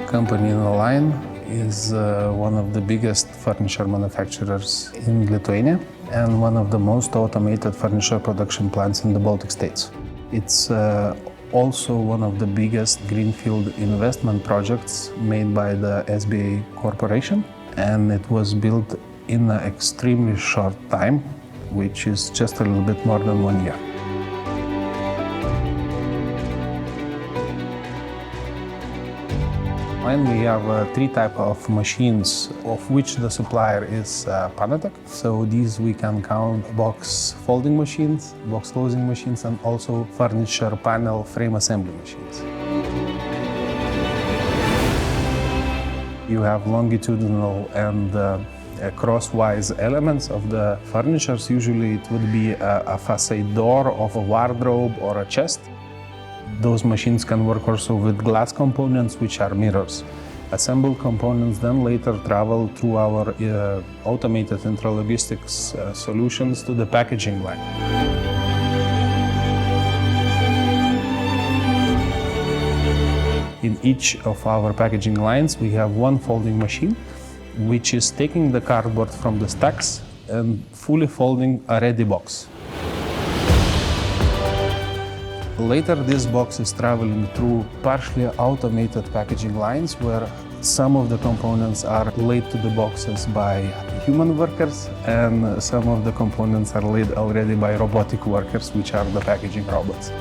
company Innoline is one of the biggest furniture manufacturers in Lithuania and one of the most automated furniture production plants in the Baltic states. It's also one of the biggest greenfield investment projects made by the SBA Corporation, and it was built in an extremely short time, which is just a little bit more than 1 year. And we have three types of machines, of which the supplier is Panotec. So these we can count box folding machines, box closing machines, and also furniture panel frame assembly machines. You have longitudinal and crosswise elements of the furnitures. Usually it would be a facade door of a wardrobe or a chest. Those machines can work also with glass components, which are mirrors. Assembled components then later travel through our automated intralogistics solutions to the packaging line. In each of our packaging lines, we have one folding machine, which is taking the cardboard from the stacks and fully folding a ready box. Later, this box is traveling through partially automated packaging lines where some of the components are laid to the boxes by human workers and some of the components are laid already by robotic workers, which are the packaging robots.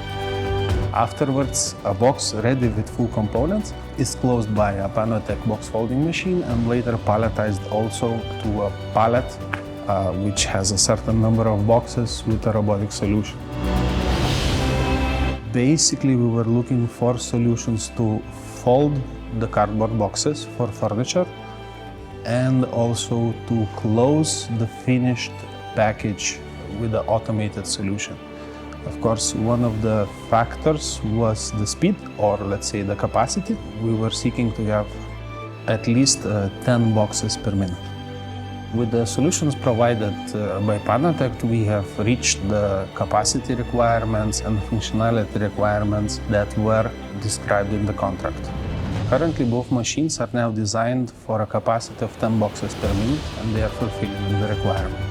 Afterwards, a box ready with full components is closed by a Panotec box folding machine and later palletized also to a pallet, which has a certain number of boxes with a robotic solution. Basically, we were looking for solutions to fold the cardboard boxes for furniture and also to close the finished package with the automated solution. Of course, one of the factors was the speed, or let's say the capacity. We were seeking to have at least 10 boxes per minute. With the solutions provided by Panotec, we have reached the capacity requirements and functionality requirements that were described in the contract. Currently, both machines are now designed for a capacity of 10 boxes per minute, and they are fulfilling the requirement.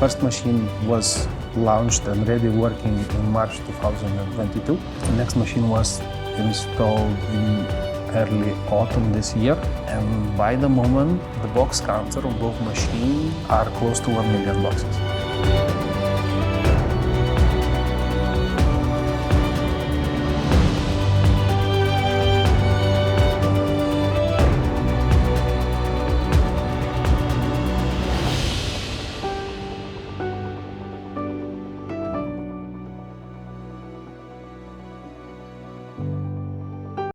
First machine was launched and ready working in March 2022. The next machine was installed in early autumn this year, and by the moment, the box counter of both machines are close to 1 million boxes.